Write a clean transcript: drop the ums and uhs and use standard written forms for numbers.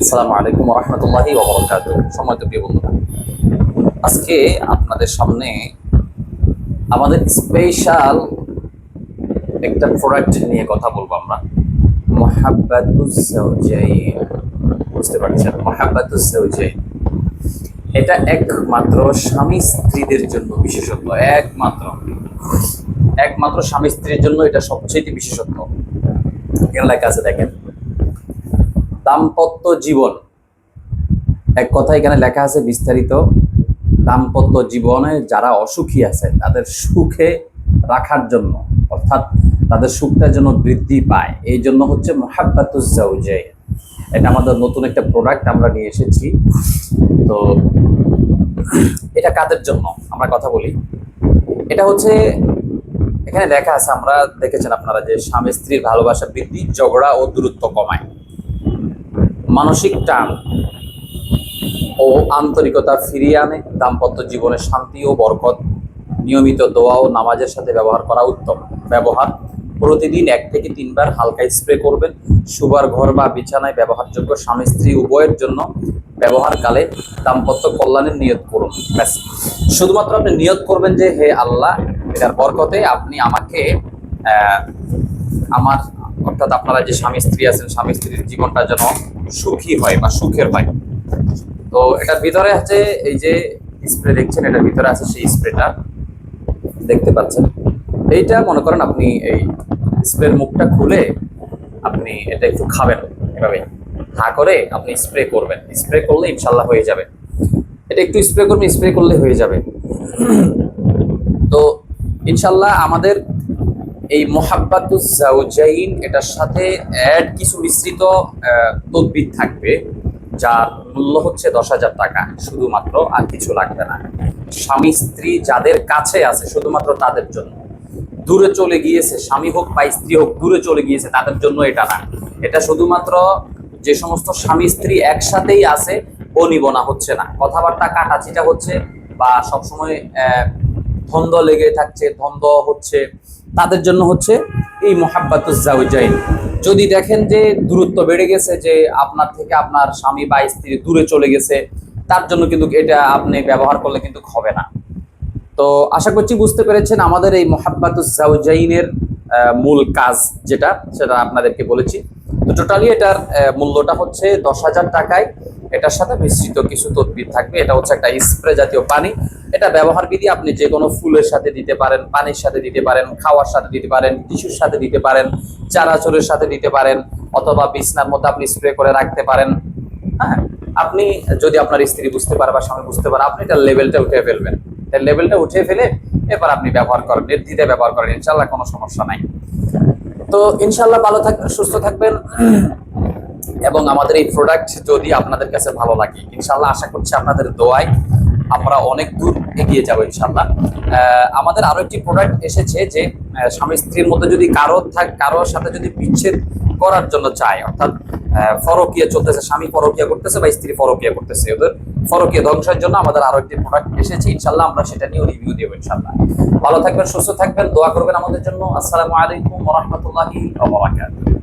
আসসালামু আলাইকুম ওয়া রাহমাতুল্লাহি ওয়া বারাকাতুহু। সম্মানিত প্রিয় বন্ধুরা, আজকে আপনাদের সামনে আমাদের স্পেশাল একটা প্রোডাক্ট নিয়ে কথা বলবো আমরা। মুহাব্বাতুজ জাওজাইন। বুঝতে পারছেন? মুহাব্বাতুজ জাওজাইন এটা একমাত্র স্বামী স্ত্রীদের জন্য বিশেষত্ব। একমাত্র স্বামী স্ত্রীর জন্য এটা সবচেয়ে বিশেষত্ব। এখানে লেখা আছে, দেখেন, দাম্পত্য জীবন। এক কথা এখানে লেখা আছে বিস্তারিত, দাম্পত্য জীবনে যারা অসুখী আছে তাদের সুখে রাখার জন্য, অর্থাৎ তাদের সুখটা যেন বৃদ্ধি পায়, এই জন্য হচ্ছে মুহাব্বাতুজ জাওজাইন। এটা আমাদের নতুন একটা প্রোডাক্ট আমরা নিয়ে এসেছি। তো এটা কাদের জন্য আমরা কথা বলি। এটা হচ্ছে এখানে লেখা আছে, আমরা দেখেছেন আপনারা যে স্বামী স্ত্রীর ভালোবাসা বৃদ্ধি, ঝগড়া ও দূরত্ব কমায়, মানসিক টান ও আন্তরিকতা ফিরিয়ে আনে, দাম্পত্য জীবনে শান্তি ও বরকত, নিয়মিত দোয়া ও নামাজের সাথে ব্যবহার করা উত্তম। ব্যবহার: প্রতিদিন 1 থেকে 3 বার হালকা স্প্রে করবেন। শোবার ঘর বা বিছানায় ব্যবহারযোগ্য, স্বামী স্ত্রী উভয়ের জন্য। ব্যবহারকালে দাম্পত্য কল্যাণের নিয়ত করুন। ব্যাস, শুধুমাত্র আপনি নিয়ত করবেন যে হে আল্লাহ, এটার বরকতে আপনি আমাকে আমার, অর্থাৎ আপনারা যে স্বামী স্ত্রী আছেন, স্বামী স্ত্রীর জীবনটা যেন সুখী হয় বা সুখের হয়। তো এটার ভিতরে আছে এই যে স্প্রে দেখছেন, এটার ভিতরে আছে সেই স্প্রেটা দেখতে পাচ্ছেন। এইটা মনে করেন আপনি এই স্প্রের মুখটা খুলে আপনি এটা একটু খাবেন, এভাবে হা করে আপনি স্প্রে করবেন। স্প্রে করলে ইনশাল্লাহ হয়ে যাবে। এটা একটু স্প্রে করবেন, স্প্রে করলে হয়ে যাবে। তো ইনশাল্লাহ আমাদের এই মুহাব্বাতুজ জাওজাইন এটার সাথে অ্যাড কিছু মিশ্রিত তদবির থাকবে, যার মূল্য হচ্ছে 10,000 টাকা শুধুমাত্র, আর কিছু লাগবে না। স্বামী স্ত্রী যাদের কাছে আছে শুধুমাত্র তাদের জন্য। দূরে চলে গিয়েছে, স্বামী হোক বা স্ত্রী হোক, দূরে চলে গিয়েছে তাদের জন্য এটা না। এটা শুধুমাত্র যে সমস্ত স্বামী স্ত্রী একসাথেই আছে, বনিবনা হচ্ছে না, কথাবার্তা কাটাছিটা হচ্ছে, বা সবসময় দ্বন্দ্ব লেগে থাকছে, দ্বন্দ্ব হচ্ছে, তাদের জন্য হচ্ছে এই মুহাব্বাতুজ জাওজাইন। যদি দেখেন যে দূরত্ব বেড়ে গেছে, যে আপনার থেকে আপনার স্বামী বা স্ত্রী দূরে চলে গেছে, তার জন্য কিন্তু এটা আপনি ব্যবহার করলে কিন্তু হবে না। তো আশা করছি বুঝতে পেরেছেন আমাদের এই মুহাব্বাতুজ জাওজাইনের মূল কাজ যেটা, সেটা আপনাদেরকে বলেছি। তো টোটালি এটার মূল্যটা হচ্ছে 10,000 টাকায়। এটার সাথে মিশ্রিত কিছু তদবির থাকবে। এটা হচ্ছে একটা স্প্রে জাতীয় পানি। এটা ব্যবহার বিধি আপনি যে কোনো ফুলের সাথে দিতে পারেন, পানির সাথে দিতে পারেন, খাওয়ার সাথে দিতে পারেন, টিস্যুর সাথে দিতে পারেন, চানাচুরের সাথে দিতে পারেন, অথবা বিছনার মধ্যে আপনি স্প্রে করে রাখতে পারেন। হ্যাঁ, আপনি যদি আপনার স্ত্রী বুঝতে পারে বা স্বামী বুঝতে পারে, আপনি এটার লেভেলটা উঠে ফেলবেন। এর লেভেলটা উঠে ফেলে এবার আপনি ব্যবহার করেন, নির্দ্বিধায় ব্যবহার করেন, ইনশাল্লাহ কোনো সমস্যা নাই। তো ইনশাল্লাহ ভালো থাকবেন, সুস্থ থাকবেন, এবং আমাদের এই প্রোডাক্ট যদি আপনাদের কাছে ভালো লাগে, ইনশাল্লাহ আশা করছি আপনাদের দোয়ায় আমরা অনেক দূর এগিয়ে যাবো ইনশাল্লাহ। আমাদের আরো একটি প্রোডাক্ট এসেছে, যে স্বামী স্ত্রীর মধ্যে যদি কারোর সাথে যদি বিচ্ছেদ করার জন্য চায়, অর্থাৎ পরকীয়া চলতেছে, স্বামী পরকীয়া করতেছে বা স্ত্রী পরকীয়া করতেছে, ওদের পরকীয়া ধ্বংসের জন্য আমাদের আরো একটি প্রোডাক্ট এসেছে। ইনশাল্লাহ আমরা সেটা নিয়ে রিভিউ দেবো ইনশাল্লাহ। ভালো থাকবেন, সুস্থ থাকবেন, দোয়া করবেন আমাদের জন্য। আসসালামু আলাইকুম ওয়া রাহমাতুল্লাহি ওয়া বারাকাতুহু।